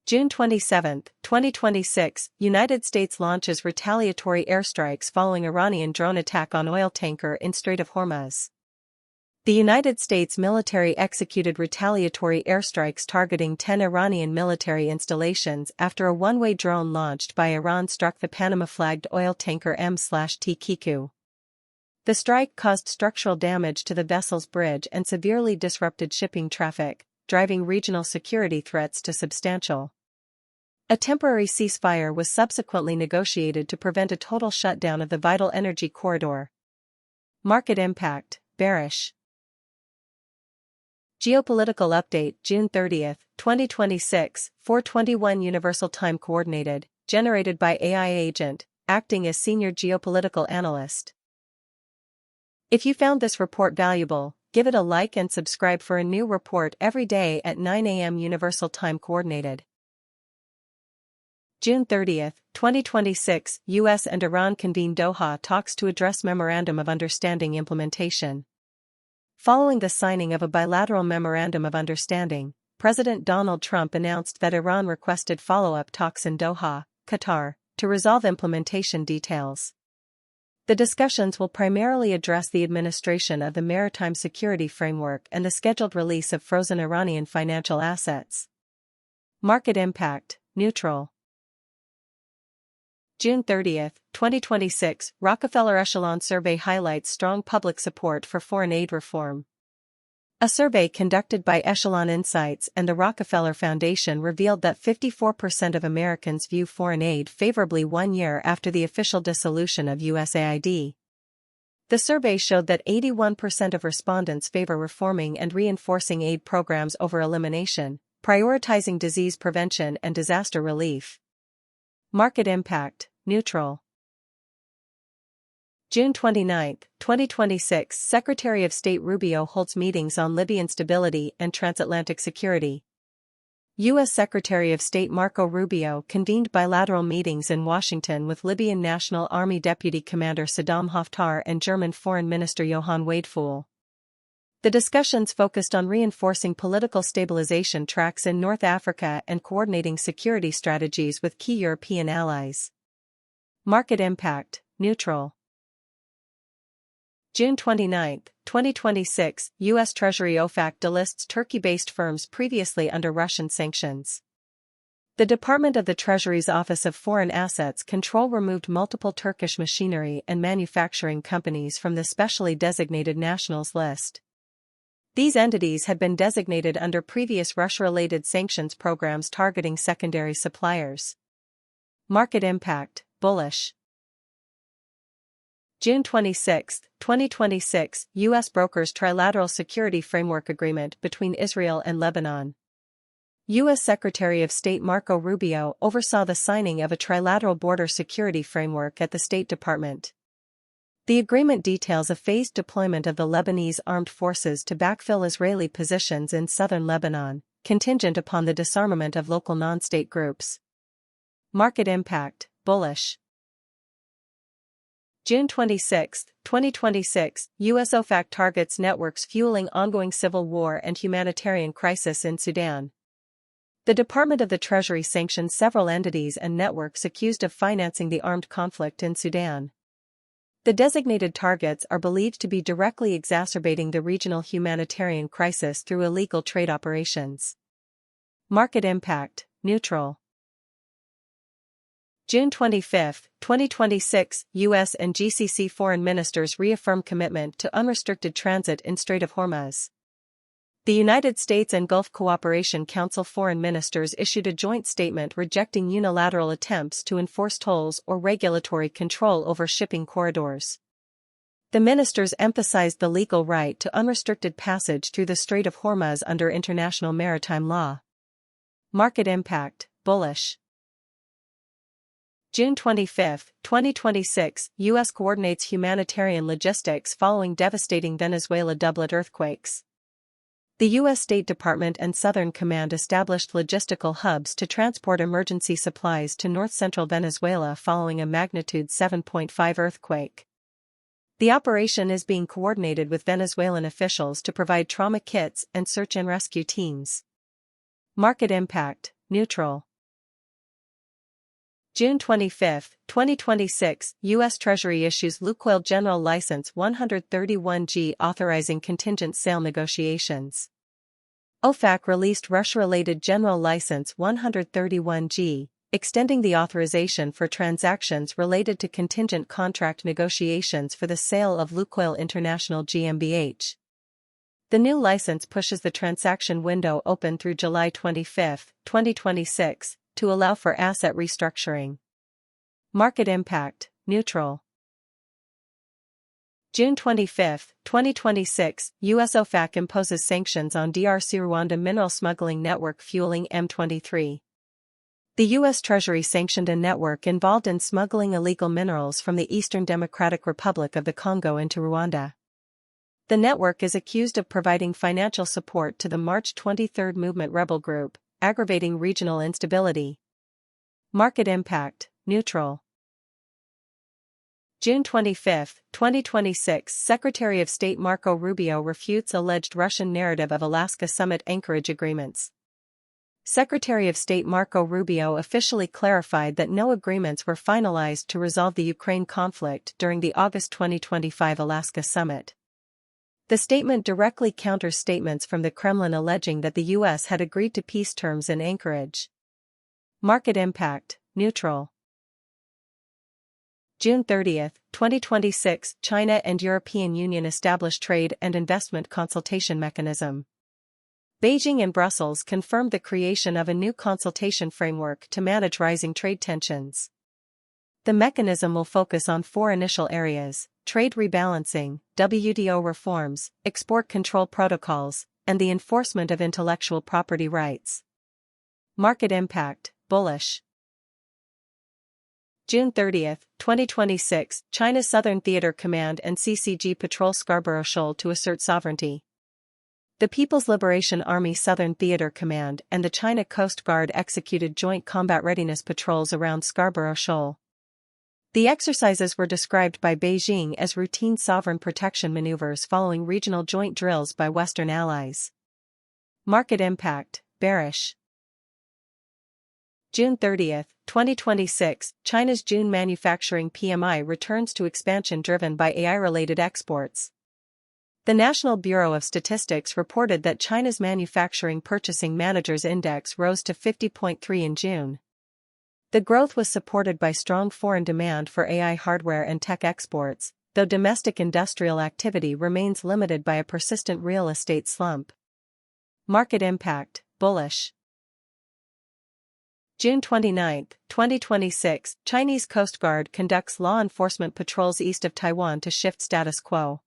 June 27, 2026, United States launches retaliatory airstrikes following Iranian drone attack on oil tanker in Strait of Hormuz. The United States military executed retaliatory airstrikes targeting 10 Iranian military installations after a one-way drone launched by Iran struck the Panama-flagged oil tanker M/T Kiku. The strike caused structural damage to the vessel's bridge and severely disrupted shipping traffic, driving regional security threats to substantial. A temporary ceasefire was subsequently negotiated to prevent a total shutdown of the vital energy corridor. Market impact, bearish. Geopolitical update June 30, 2026, 4:21 Universal Time Coordinated, generated by AI Agent, acting as Senior Geopolitical Analyst. If you found this report valuable, give it a like and subscribe for a new report every day at 9 a.m. Universal Time Coordinated. June 30, 2026, U.S. and Iran convene Doha talks to address Memorandum of Understanding implementation. Following the signing of a bilateral Memorandum of Understanding, President Donald Trump announced that Iran requested follow-up talks in Doha, Qatar, to resolve implementation details. The discussions will primarily address the administration of the Maritime Security Framework and the scheduled release of frozen Iranian financial assets. Market impact, neutral. June 30, 2026, Rockefeller Echelon Survey highlights strong public support for foreign aid reform. A survey conducted by Echelon Insights and the Rockefeller Foundation revealed that 54% of Americans view foreign aid favorably 1 year after the official dissolution of USAID. The survey showed that 81% of respondents favor reforming and reinforcing aid programs over elimination, prioritizing disease prevention and disaster relief. Market impact, neutral. June 29, 2026, Secretary of State Rubio holds meetings on Libyan stability and transatlantic security. U.S. Secretary of State Marco Rubio convened bilateral meetings in Washington with Libyan National Army Deputy Commander Saddam Haftar and German Foreign Minister Johann Wadephul. The discussions focused on reinforcing political stabilization tracks in North Africa and coordinating security strategies with key European allies. Market impact, neutral. June 29, 2026, U.S. Treasury OFAC delists Turkey-based firms previously under Russian sanctions. The Department of the Treasury's Office of Foreign Assets Control removed multiple Turkish machinery and manufacturing companies from the specially designated nationals list. These entities had been designated under previous Russia-related sanctions programs targeting secondary suppliers. Market impact, bullish. June 26, 2026, U.S. brokers trilateral security framework agreement between Israel and Lebanon. U.S. Secretary of State Marco Rubio oversaw the signing of a trilateral border security framework at the State Department. The agreement details a phased deployment of the Lebanese armed forces to backfill Israeli positions in southern Lebanon, contingent upon the disarmament of local non-state groups. Market impact, bullish. June 26, 2026, U.S. OFAC targets networks fueling ongoing civil war and humanitarian crisis in Sudan. The Department of the Treasury sanctioned several entities and networks accused of financing the armed conflict in Sudan. The designated targets are believed to be directly exacerbating the regional humanitarian crisis through illegal trade operations. Market impact, neutral. June 25, 2026, U.S. and GCC foreign ministers reaffirm commitment to unrestricted transit in Strait of Hormuz. The United States and Gulf Cooperation Council foreign ministers issued a joint statement rejecting unilateral attempts to enforce tolls or regulatory control over shipping corridors. The ministers emphasized the legal right to unrestricted passage through the Strait of Hormuz under international maritime law. Market impact, bullish. June 25, 2026, U.S. coordinates humanitarian logistics following devastating Venezuela doublet earthquakes. The U.S. State Department and Southern Command established logistical hubs to transport emergency supplies to north-central Venezuela following a magnitude 7.5 earthquake. The operation is being coordinated with Venezuelan officials to provide trauma kits and search and rescue teams. Market impact, neutral. June 25, 2026, U.S. Treasury issues Lukoil General License 131G authorizing contingent sale negotiations. OFAC released Russia-related General License 131G, extending the authorization for transactions related to contingent contract negotiations for the sale of Lukoil International GmbH. The new license pushes the transaction window open through July 25, 2026, to allow for asset restructuring. Market impact, neutral. June 25, 2026, U.S. OFAC imposes sanctions on DRC Rwanda mineral smuggling network fueling M23. The U.S. Treasury sanctioned a network involved in smuggling illegal minerals from the Eastern Democratic Republic of the Congo into Rwanda. The network is accused of providing financial support to the March 23 movement rebel group, aggravating regional instability. Market impact, neutral. June 25, 2026, Secretary of State Marco Rubio refutes alleged Russian narrative of Alaska summit anchorage agreements. Secretary of State Marco Rubio officially clarified that no agreements were finalized to resolve the Ukraine conflict during the August 2025 Alaska summit. The statement directly counters statements from the Kremlin alleging that the U.S. had agreed to peace terms in Anchorage. Market impact, neutral. June 30, 2026, China and European Union establish trade and investment consultation mechanism. Beijing and Brussels confirmed the creation of a new consultation framework to manage rising trade tensions. The mechanism will focus on four initial areas: trade rebalancing, WTO reforms, export control protocols, and the enforcement of intellectual property rights. Market impact, bullish. June 30, 2026, China's Southern Theater Command and CCG patrol Scarborough Shoal to assert sovereignty. The People's Liberation Army Southern Theater Command and the China Coast Guard executed joint combat readiness patrols around Scarborough Shoal. The exercises were described by Beijing as routine sovereign protection maneuvers following regional joint drills by Western allies. Market impact, bearish. June 30, 2026, China's June manufacturing PMI returns to expansion driven by AI-related exports. The National Bureau of Statistics reported that China's Manufacturing Purchasing Managers Index rose to 50.3 in June. The growth was supported by strong foreign demand for AI hardware and tech exports, though domestic industrial activity remains limited by a persistent real estate slump. Market impact, bullish. June 29, 2026, Chinese Coast Guard conducts law enforcement patrols east of Taiwan to shift status quo.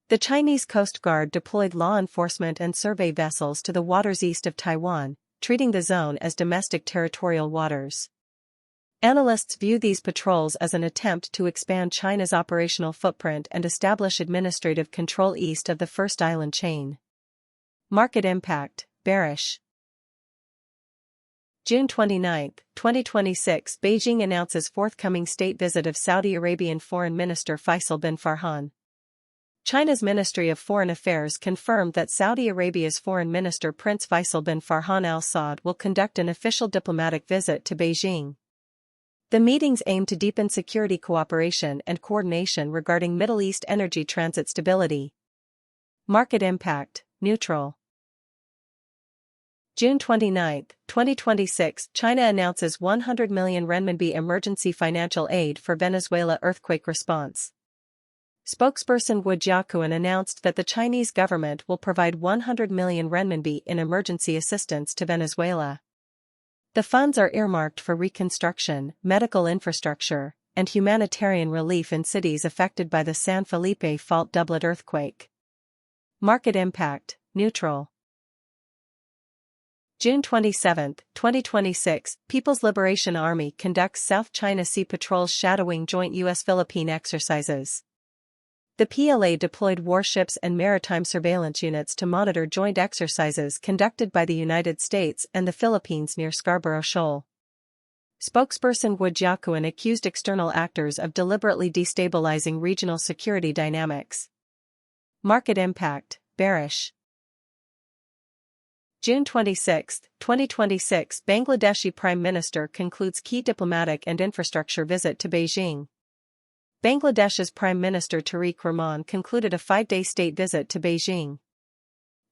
The Chinese Coast Guard deployed law enforcement and survey vessels to the waters east of Taiwan, treating the zone as domestic territorial waters. Analysts view these patrols as an attempt to expand China's operational footprint and establish administrative control east of the First Island chain. Market impact, bearish. June 29, 2026, Beijing announces forthcoming state visit of Saudi Arabian Foreign Minister Faisal bin Farhan. China's Ministry of Foreign Affairs confirmed that Saudi Arabia's Foreign Minister Prince Faisal bin Farhan Al Saud will conduct an official diplomatic visit to Beijing. The meetings aim to deepen security cooperation and coordination regarding Middle East energy transit stability. Market impact, neutral. June 29, 2026, China announces 100 million renminbi emergency financial aid for Venezuela earthquake response. Spokesperson Wu Jiaquan announced that the Chinese government will provide 100 million renminbi in emergency assistance to Venezuela. The funds are earmarked for reconstruction, medical infrastructure, and humanitarian relief in cities affected by the San Felipe Fault doublet earthquake. Market impact, neutral. June 27, 2026, People's Liberation Army conducts South China Sea patrols shadowing joint U.S.-Philippine exercises. The PLA deployed warships and maritime surveillance units to monitor joint exercises conducted by the United States and the Philippines near Scarborough Shoal. Spokesperson Wu Jiaquan accused external actors of deliberately destabilizing regional security dynamics. Market impact, bearish. June 26, 2026, Bangladeshi Prime Minister concludes key diplomatic and infrastructure visit to Beijing. Bangladesh's Prime Minister Tariq Rahman concluded a 5-day state visit to Beijing.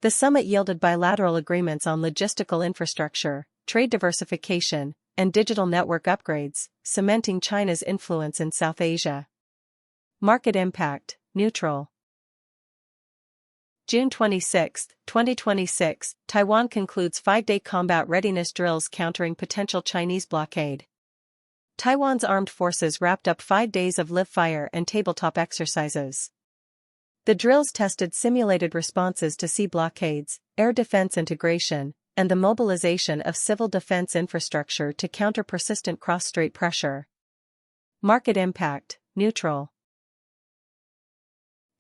The summit yielded bilateral agreements on logistical infrastructure, trade diversification, and digital network upgrades, cementing China's influence in South Asia. Market impact, neutral. June 26, 2026, Taiwan concludes 5-day combat readiness drills countering potential Chinese blockade. Taiwan's armed forces wrapped up 5 days of live fire and tabletop exercises. The drills tested simulated responses to sea blockades, air defense integration, and the mobilization of civil defense infrastructure to counter persistent cross-strait pressure. Market impact, neutral.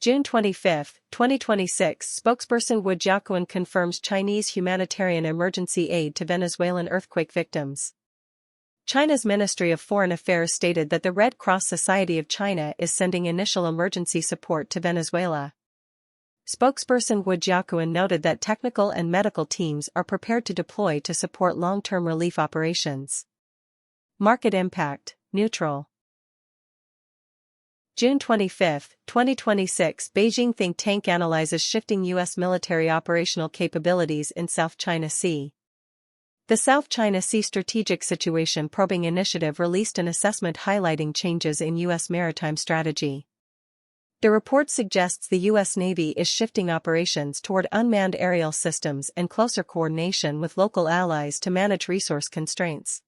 June 25, 2026, spokesperson Wu Jiaquan confirms Chinese humanitarian emergency aid to Venezuelan earthquake victims. China's Ministry of Foreign Affairs stated that the Red Cross Society of China is sending initial emergency support to Venezuela. Spokesperson Wu Jiaquan noted that technical and medical teams are prepared to deploy to support long-term relief operations. Market impact, neutral. June 25, 2026, Beijing think tank analyzes shifting U.S. military operational capabilities in South China Sea. The South China Sea Strategic Situation Probing Initiative released an assessment highlighting changes in U.S. maritime strategy. The report suggests the U.S. Navy is shifting operations toward unmanned aerial systems and closer coordination with local allies to manage resource constraints.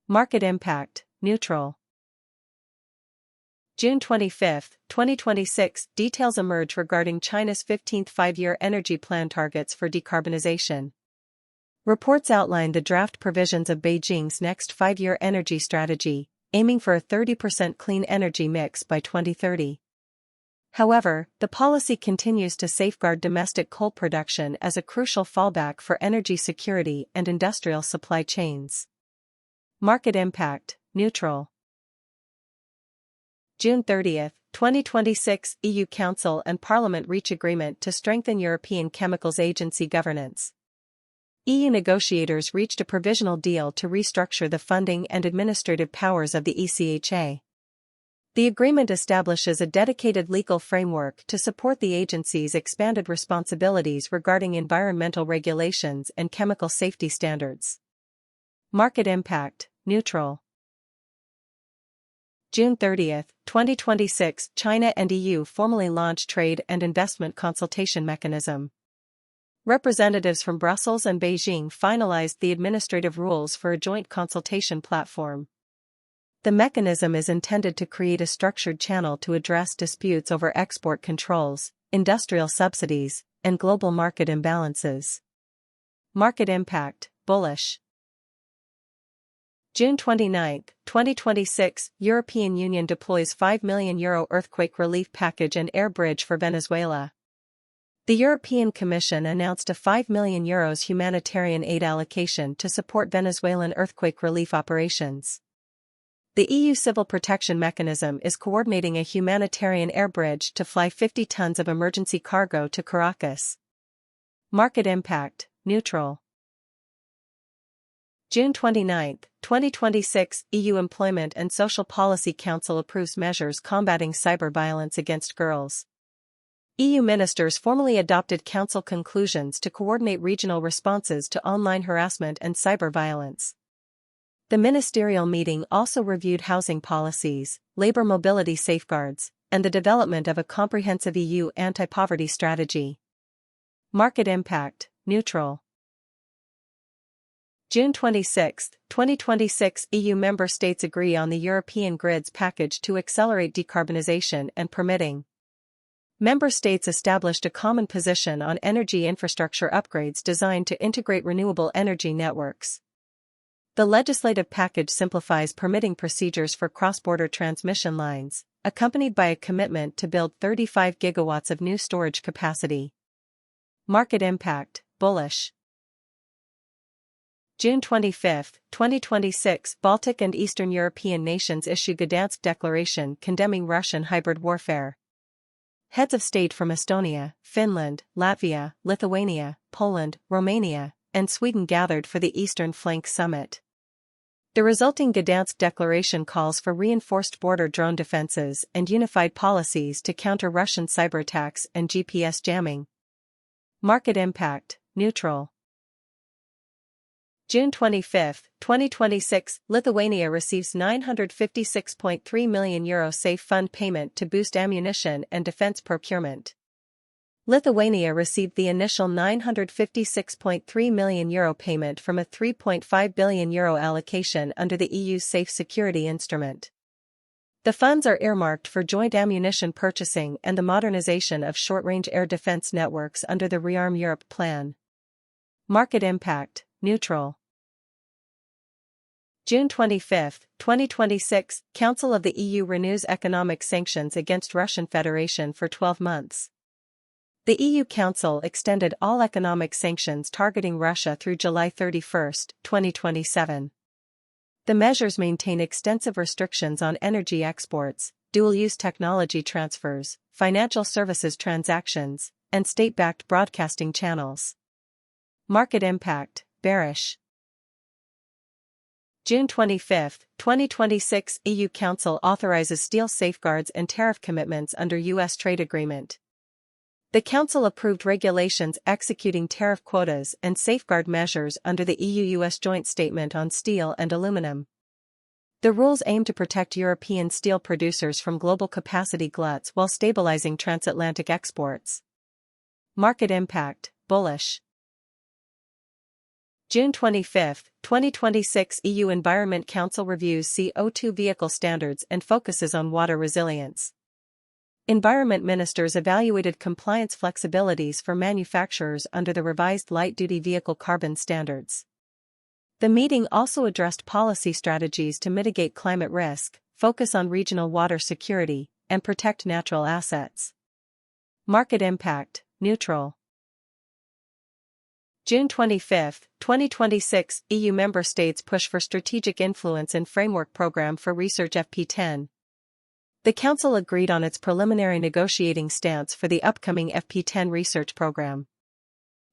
Market impact, neutral. June 25, 2026, details emerge regarding China's 15th five-year energy plan targets for decarbonization. Reports outline the draft provisions of Beijing's next 5-year energy strategy, aiming for a 30% clean energy mix by 2030. However, the policy continues to safeguard domestic coal production as a crucial fallback for energy security and industrial supply chains. Market impact, neutral. June 30, 2026, EU Council and Parliament reach agreement to strengthen European Chemicals Agency governance. EU negotiators reached a provisional deal to restructure the funding and administrative powers of the ECHA. The agreement establishes a dedicated legal framework to support the agency's expanded responsibilities regarding environmental regulations and chemical safety standards. Market impact, neutral. June 30, 2026, China and EU formally launch trade and investment consultation mechanism. Representatives from Brussels and Beijing finalized the administrative rules for a joint consultation platform. The mechanism is intended to create a structured channel to address disputes over export controls, industrial subsidies, and global market imbalances. Market impact, bullish. June 29, 2026, European Union deploys €5 million earthquake relief package and air bridge for Venezuela. The European Commission announced a €5 million humanitarian aid allocation to support Venezuelan earthquake relief operations. The EU Civil Protection Mechanism is coordinating a humanitarian air bridge to fly 50 tons of emergency cargo to Caracas. Market impact, neutral. June 29, 2026, EU Employment and Social Policy Council approves measures combating cyber violence against girls. EU ministers formally adopted Council conclusions to coordinate regional responses to online harassment and cyber violence. The ministerial meeting also reviewed housing policies, labor mobility safeguards, and the development of a comprehensive EU anti-poverty strategy. Market impact, neutral. June 26, 2026, EU member states agree on the European Grids Package to accelerate decarbonization and permitting. Member states established a common position on energy infrastructure upgrades designed to integrate renewable energy networks. The legislative package simplifies permitting procedures for cross-border transmission lines, accompanied by a commitment to build 35 gigawatts of new storage capacity. Market impact, bullish. June 25, 2026, Baltic and Eastern European nations issue Gdansk Declaration condemning Russian hybrid warfare. Heads of state from Estonia, Finland, Latvia, Lithuania, Poland, Romania, and Sweden gathered for the Eastern Flank Summit. The resulting Gdansk declaration calls for reinforced border drone defenses and unified policies to counter Russian cyberattacks and GPS jamming. Market impact, neutral. June 25, 2026, Lithuania receives €956.3 million safe fund payment to boost ammunition and defense procurement. Lithuania received the initial €956.3 million payment from a €3.5 billion allocation under the EU's Safe Security Instrument. The funds are earmarked for joint ammunition purchasing and the modernization of short-range air defense networks under the Rearm Europe plan. Market impact, neutral. June 25, 2026, Council of the EU renews economic sanctions against Russian Federation for 12 months. The EU Council extended all economic sanctions targeting Russia through July 31, 2027. The measures maintain extensive restrictions on energy exports, dual-use technology transfers, financial services transactions, and state-backed broadcasting channels. Market impact, bearish. June 25, 2026, EU Council authorizes steel safeguards and tariff commitments under U.S. trade agreement. The Council approved regulations executing tariff quotas and safeguard measures under the EU-US Joint Statement on Steel and Aluminum. The rules aim to protect European steel producers from global capacity gluts while stabilizing transatlantic exports. Market impact, bullish. June 25, 2026, EU Environment Council reviews CO2 vehicle standards and focuses on water resilience. Environment ministers evaluated compliance flexibilities for manufacturers under the revised light-duty vehicle carbon standards. The meeting also addressed policy strategies to mitigate climate risk, focus on regional water security, and protect natural assets. Market impact, neutral. June 25, 2026, EU member states push for strategic influence and framework program for research FP10. The Council agreed on its preliminary negotiating stance for the upcoming FP10 research program.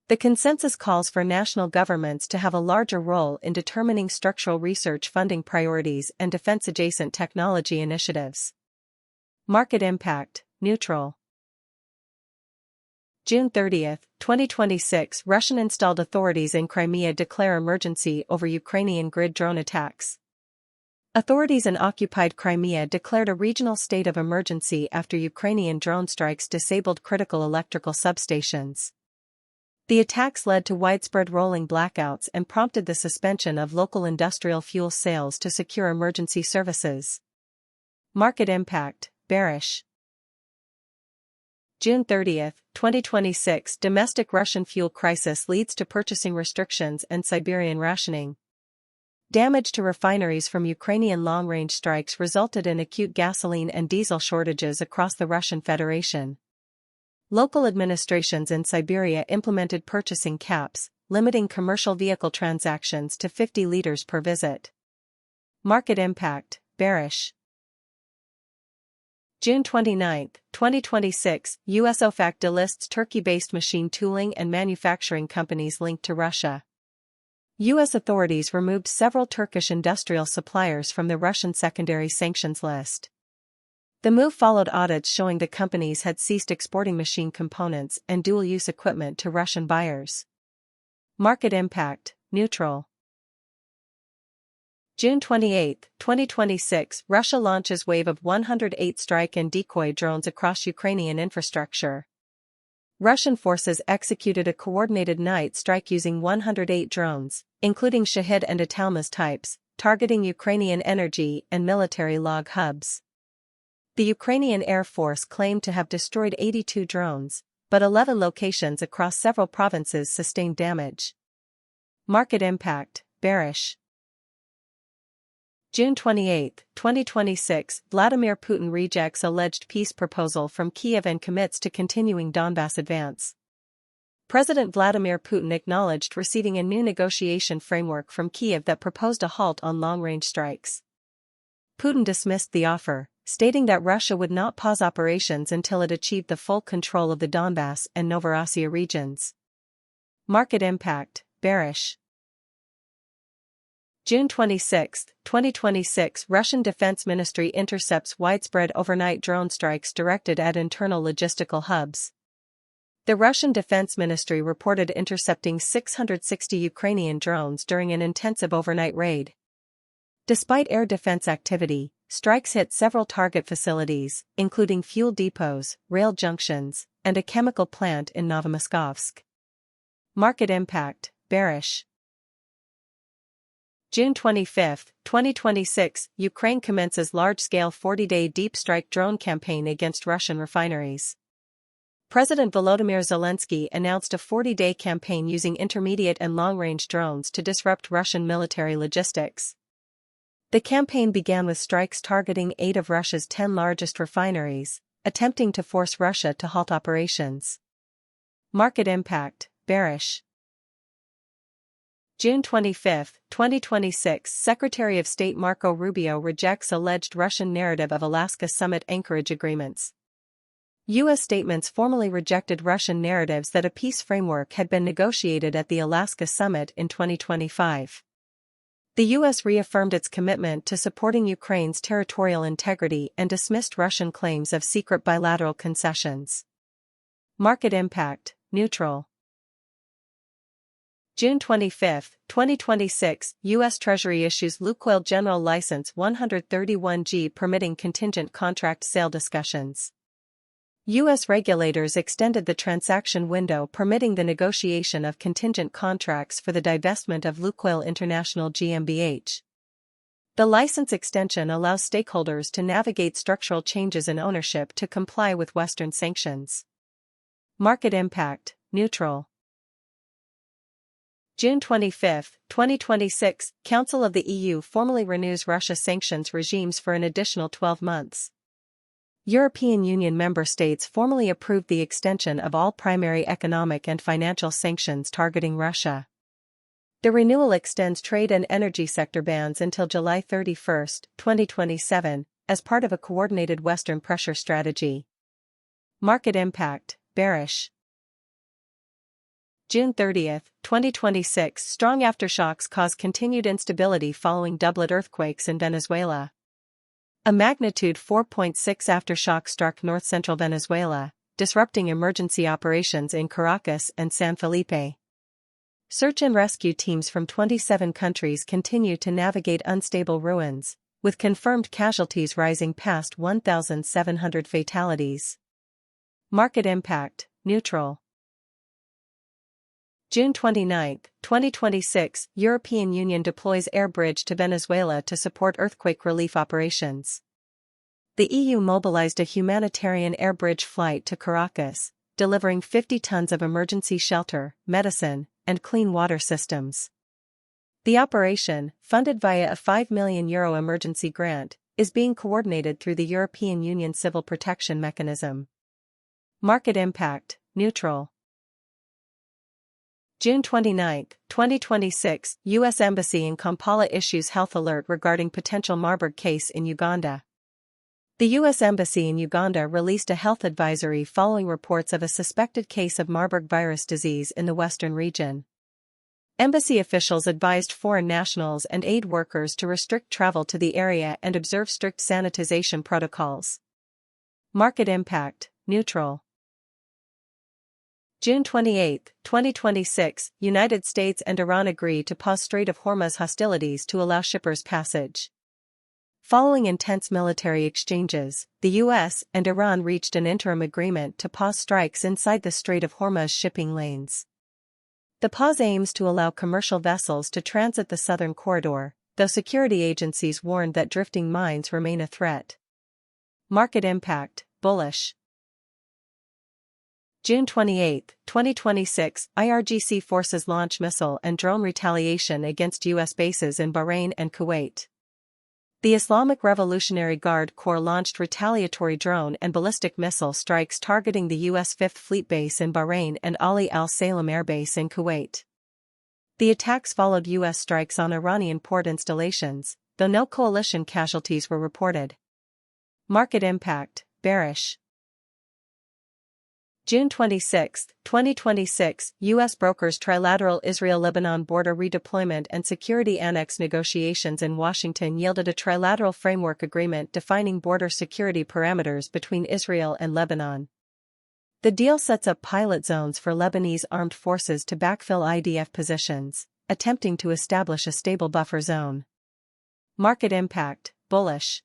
The consensus calls for national governments to have a larger role in determining structural research funding priorities and defense-adjacent technology initiatives. Market impact, neutral. June 30, 2026, Russian-installed authorities in Crimea declare emergency over Ukrainian grid drone attacks. Authorities in occupied Crimea declared a regional state of emergency after Ukrainian drone strikes disabled critical electrical substations. The attacks led to widespread rolling blackouts and prompted the suspension of local industrial fuel sales to secure emergency services. Market impact, bearish. June 30, 2026, domestic Russian fuel crisis leads to purchasing restrictions and Siberian rationing. Damage to refineries from Ukrainian long-range strikes resulted in acute gasoline and diesel shortages across the Russian Federation. Local administrations in Siberia implemented purchasing caps, limiting commercial vehicle transactions to 50 liters per visit. Market impact, bearish. June 29, 2026, US OFAC delists Turkey-based machine tooling and manufacturing companies linked to Russia. U.S. authorities removed several Turkish industrial suppliers from the Russian secondary sanctions list. The move followed audits showing the companies had ceased exporting machine components and dual-use equipment to Russian buyers. Market impact, neutral. June 28, 2026, Russia launches wave of 108 strike and decoy drones across Ukrainian infrastructure. Russian forces executed a coordinated night strike using 108 drones, including Shahid and Atalmas types, targeting Ukrainian energy and military log hubs. The Ukrainian Air Force claimed to have destroyed 82 drones, but 11 locations across several provinces sustained damage. Market impact, bearish. June 28, 2026, Vladimir Putin rejects alleged peace proposal from Kiev and commits to continuing Donbass advance. President Vladimir Putin acknowledged receiving a new negotiation framework from Kiev that proposed a halt on long-range strikes. Putin dismissed the offer, stating that Russia would not pause operations until it achieved the full control of the Donbass and Novorossiya regions. Market impact, bearish. June 26, 2026, Russian Defense Ministry intercepts widespread overnight drone strikes directed at internal logistical hubs. The Russian Defense Ministry reported intercepting 660 Ukrainian drones during an intensive overnight raid. Despite air defense activity, strikes hit several target facilities, including fuel depots, rail junctions, and a chemical plant in Novomoskovsk. Market impact, bearish. June 25, 2026, Ukraine commences large-scale 40-day deep strike drone campaign against Russian refineries. President Volodymyr Zelensky announced a 40-day campaign using intermediate and long-range drones to disrupt Russian military logistics. The campaign began with strikes targeting 8 of Russia's 10 largest refineries, attempting to force Russia to halt operations. Market impact, bearish. June 25, 2026, Secretary of State Marco Rubio rejects alleged Russian narrative of Alaska summit anchorage agreements. U.S. statements formally rejected Russian narratives that a peace framework had been negotiated at the Alaska summit in 2025. The U.S. reaffirmed its commitment to supporting Ukraine's territorial integrity and dismissed Russian claims of secret bilateral concessions. Market impact, neutral. June 25, 2026, U.S. Treasury issues Lukoil General License 131G permitting contingent contract sale discussions. U.S. regulators extended the transaction window permitting the negotiation of contingent contracts for the divestment of Lukoil International GmbH. The license extension allows stakeholders to navigate structural changes in ownership to comply with Western sanctions. Market impact, neutral. June 25, 2026, Council of the EU formally renews Russia sanctions regimes for an additional 12 months. European Union member states formally approved the extension of all primary economic and financial sanctions targeting Russia. The renewal extends trade and energy sector bans until July 31, 2027, as part of a coordinated Western pressure strategy. Market impact, bearish. June 30, 2026, strong aftershocks cause continued instability following doublet earthquakes in Venezuela. A magnitude 4.6 aftershock struck north-central Venezuela, disrupting emergency operations in Caracas and San Felipe. Search and rescue teams from 27 countries continue to navigate unstable ruins, with confirmed casualties rising past 1,700 fatalities. Market impact, neutral. June 29, 2026, European Union deploys air bridge to Venezuela to support earthquake relief operations. The EU mobilized a humanitarian air bridge flight to Caracas, delivering 50 tons of emergency shelter, medicine, and clean water systems. The operation, funded via a €5 million emergency grant, is being coordinated through the European Union Civil Protection Mechanism. Market impact, neutral. June 29, 2026, U.S. Embassy in Kampala issues health alert regarding potential Marburg case in Uganda. The U.S. Embassy in Uganda released a health advisory following reports of a suspected case of Marburg virus disease in the western region. Embassy officials advised foreign nationals and aid workers to restrict travel to the area and observe strict sanitization protocols. Market impact, neutral. June 28, 2026, United States and Iran agree to pause Strait of Hormuz hostilities to allow shippers passage. Following intense military exchanges, the U.S. and Iran reached an interim agreement to pause strikes inside the Strait of Hormuz shipping lanes. The pause aims to allow commercial vessels to transit the southern corridor, though security agencies warned that drifting mines remain a threat. Market impact, bullish. June 28, 2026, IRGC forces launch missile and drone retaliation against U.S. bases in Bahrain and Kuwait. The Islamic Revolutionary Guard Corps launched retaliatory drone and ballistic missile strikes targeting the U.S. Fifth Fleet Base in Bahrain and Ali Al Salem Air Base in Kuwait. The attacks followed U.S. strikes on Iranian port installations, though no coalition casualties were reported. Market impact, bearish. June 26, 2026, U.S. brokers trilateral Israel-Lebanon border redeployment and security annex negotiations in Washington yielded a trilateral framework agreement defining border security parameters between Israel and Lebanon. The deal sets up pilot zones for Lebanese armed forces to backfill IDF positions, attempting to establish a stable buffer zone. Market impact, bullish.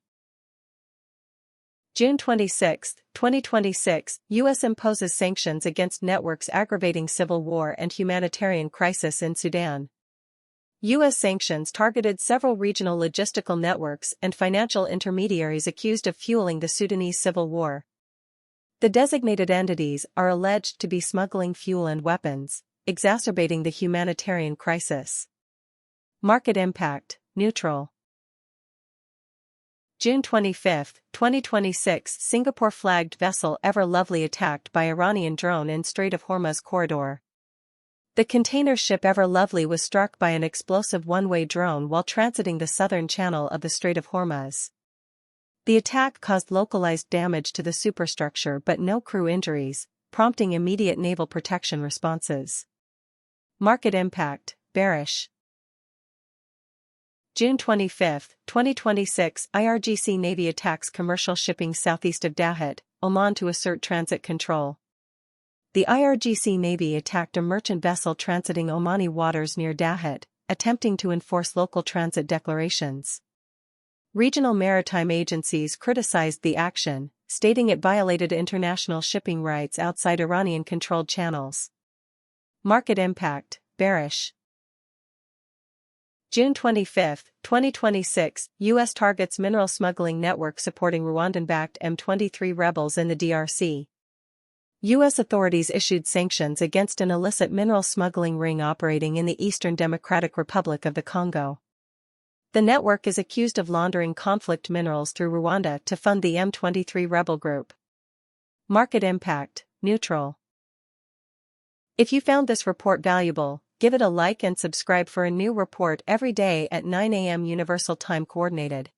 June 26, 2026, U.S. imposes sanctions against networks aggravating civil war and humanitarian crisis in Sudan. U.S. sanctions targeted several regional logistical networks and financial intermediaries accused of fueling the Sudanese civil war. The designated entities are alleged to be smuggling fuel and weapons, exacerbating the humanitarian crisis. Market impact, neutral. June 25, 2026, Singapore-flagged vessel Ever Lovely attacked by Iranian drone in Strait of Hormuz corridor. The container ship Ever Lovely was struck by an explosive one-way drone while transiting the southern channel of the Strait of Hormuz. The attack caused localized damage to the superstructure but no crew injuries, prompting immediate naval protection responses. Market impact, bearish. June 25, 2026, IRGC Navy attacks commercial shipping southeast of Dahat, Oman to assert transit control. The IRGC Navy attacked a merchant vessel transiting Omani waters near Dahat, attempting to enforce local transit declarations. Regional maritime agencies criticized the action, stating it violated international shipping rights outside Iranian-controlled channels. Market impact, bearish. June 25, 2026, U.S. targets mineral smuggling network supporting Rwandan-backed M23 rebels in the DRC. U.S. authorities issued sanctions against an illicit mineral smuggling ring operating in the Eastern Democratic Republic of the Congo. The network is accused of laundering conflict minerals through Rwanda to fund the M23 rebel group. Market impact, neutral. If you found this report valuable, give it a like and subscribe for a new report every day at 9 a.m. Universal Time Coordinated.